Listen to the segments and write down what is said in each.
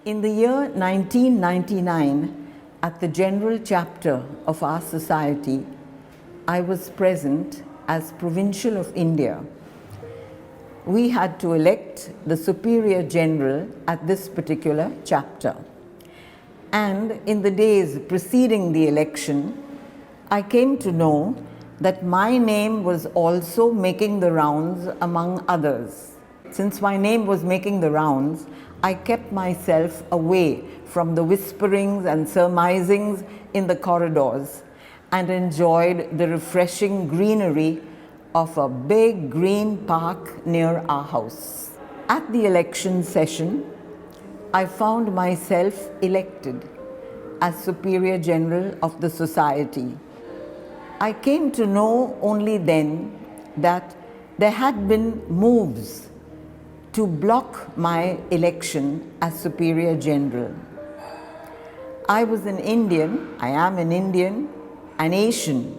In the year 1999, at the General Chapter of our society, I was present as Provincial of India. We had to elect the Superior General at this particular chapter. And in the days preceding the election, I came to know that my name was also making the rounds among others. Since my name was making the rounds, I kept myself away from the whisperings and surmisings in the corridors and enjoyed the refreshing greenery of a big green park near our house. At the election session, I found myself elected as Superior General of the Society. I came to know only then that there had been moves to block my election as Superior General. I was an Indian, I am an Indian, an Asian,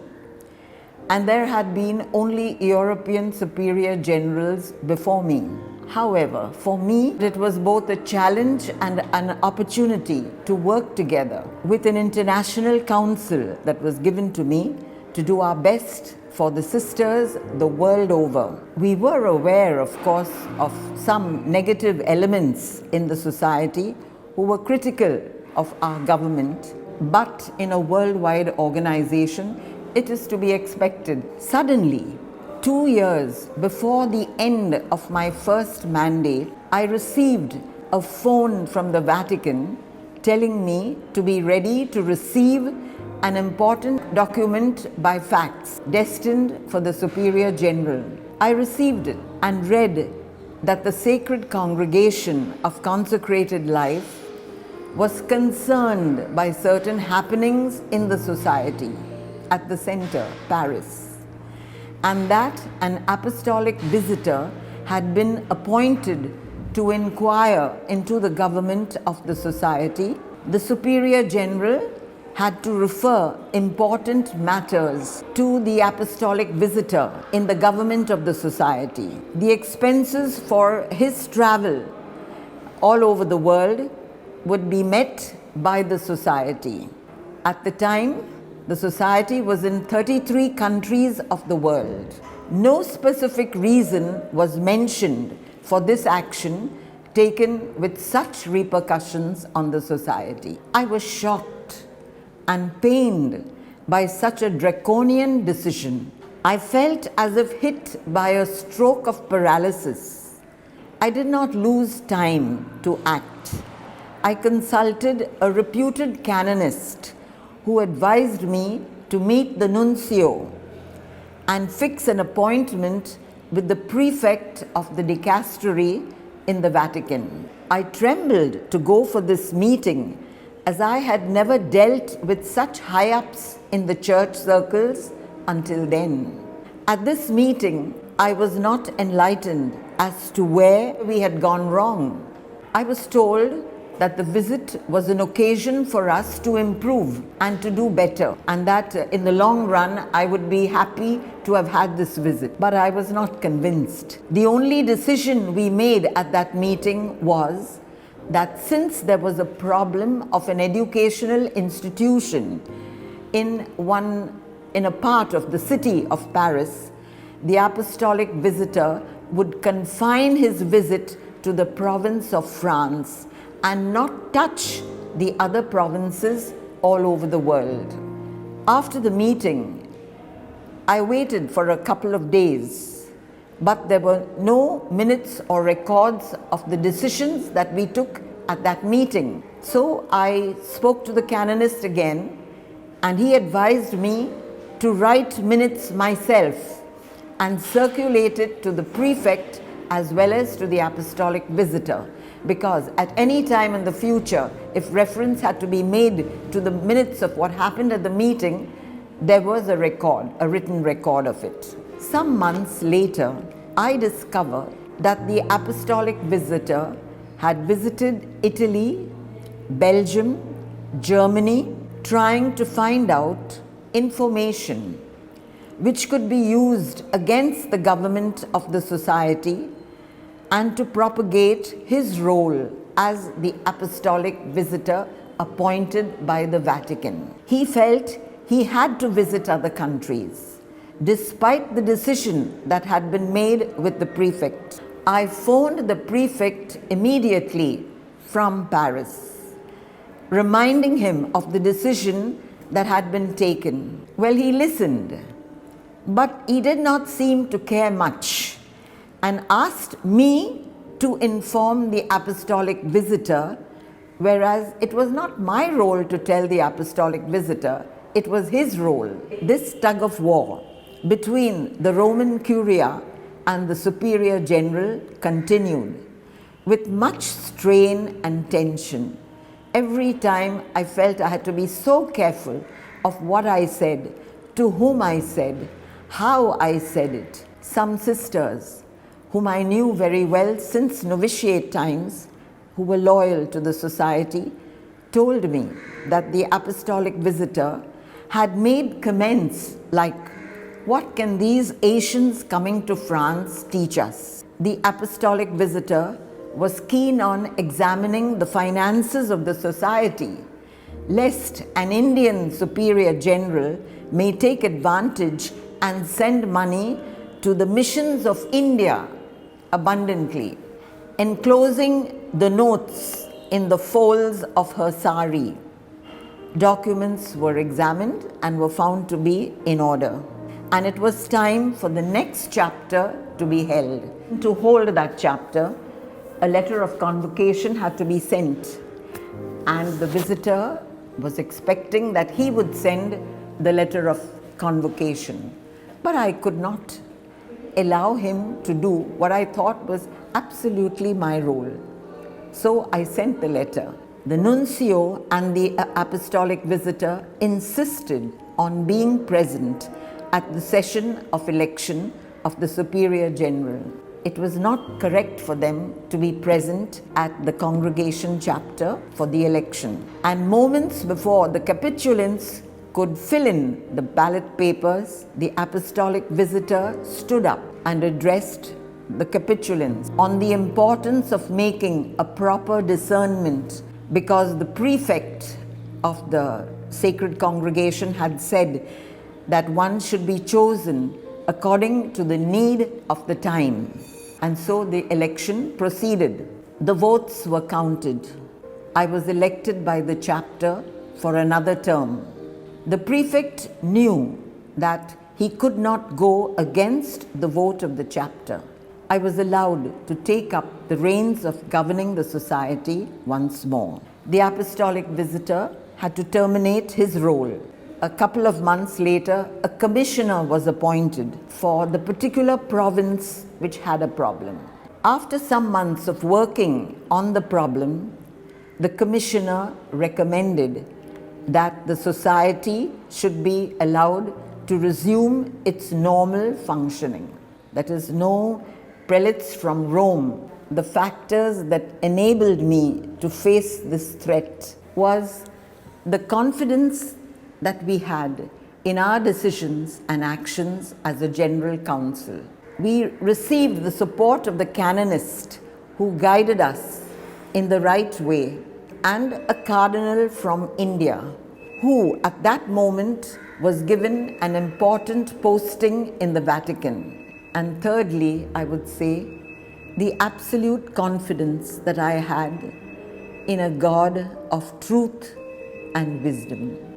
and there had been only European Superior Generals before me. However, for me, it was both a challenge and an opportunity to work together with an international council that was given to me to do our best for the sisters the world over. We were aware, of course, of some negative elements in the society who were critical of our government, but in a worldwide organization, it is to be expected. Suddenly, 2 years before the end of my first mandate, I received a phone from the Vatican telling me to be ready to receive an important document by fax destined for the Superior General. I received it and read that the Sacred Congregation of Consecrated Life was concerned by certain happenings in the society at the center, Paris, and that an apostolic visitor had been appointed to inquire into the government of the society. The Superior General had to refer important matters to the apostolic visitor in the government of the society. The expenses for his travel all over the world would be met by the society. At the time, the society was in 33 countries of the world. No specific reason was mentioned for this action taken with such repercussions on the society. I was shocked and pained by such a draconian decision. I felt as if hit by a stroke of paralysis. I did not lose time to act. I consulted a reputed canonist who advised me to meet the nuncio and fix an appointment with the prefect of the dicastery in the Vatican. I trembled to go for this meeting, as I had never dealt with such high-ups in the church circles until then. At this meeting, I was not enlightened as to where we had gone wrong. I was told that the visit was an occasion for us to improve and to do better, and that in the long run I would be happy to have had this visit. But I was not convinced. The only decision we made at that meeting was that since there was a problem of an educational institution in a part of the city of Paris, the apostolic visitor would confine his visit to the province of France and not touch the other provinces all over the world. After the meeting, I waited for a couple of days, but there were no minutes or records of the decisions that we took at that meeting. So I spoke to the canonist again, and he advised me to write minutes myself and circulate it to the prefect as well as to the apostolic visitor, because at any time in the future, if reference had to be made to the minutes of what happened at the meeting, there was a record, a written record of it. Some months later, I discovered that the apostolic visitor had visited Italy, Belgium, Germany, trying to find out information which could be used against the government of the society and to propagate his role as the apostolic visitor appointed by the Vatican. He felt he had to visit other countries, despite the decision that had been made with the prefect. I phoned the prefect immediately from Paris, reminding him of the decision that had been taken. Well, he listened, but he did not seem to care much and asked me to inform the apostolic visitor, whereas it was not my role to tell the apostolic visitor, it was his role. This tug of war between the Roman Curia and the Superior General continued with much strain and tension. Every time I felt I had to be so careful of what I said, to whom I said, how I said it. Some sisters, whom I knew very well since novitiate times, who were loyal to the society, told me that the apostolic visitor had made comments like, "What can these Asians coming to France teach us?" The apostolic visitor was keen on examining the finances of the society, lest an Indian superior general may take advantage and send money to the missions of India abundantly. Enclosing the notes in the folds of her sari, documents were examined and were found to be in order. And it was time for the next chapter to be held. To hold that chapter, a letter of convocation had to be sent, and the visitor was expecting that he would send the letter of convocation. But I could not allow him to do what I thought was absolutely my role. So I sent the letter. The nuncio and the apostolic visitor insisted on being present at the session of election of the Superior General. It was not correct for them to be present at the congregation chapter for the election. And moments before the capitulants could fill in the ballot papers, the apostolic visitor stood up and addressed the capitulants on the importance of making a proper discernment, because the prefect of the sacred congregation had said that one should be chosen according to the need of the time. And so the election proceeded. The votes were counted. I was elected by the chapter for another term. The prefect knew that he could not go against the vote of the chapter. I was allowed to take up the reins of governing the society once more. The apostolic visitor had to terminate his role. A couple of months later, a commissioner was appointed for the particular province which had a problem. After some months of working on the problem, the commissioner recommended that the society should be allowed to resume its normal functioning. That is, no prelates from Rome. The factors that enabled me to face this threat was the confidence that we had in our decisions and actions as a general council. We received the support of the canonist who guided us in the right way, and a cardinal from India who at that moment was given an important posting in the Vatican. And thirdly, I would say, the absolute confidence that I had in a God of truth and wisdom.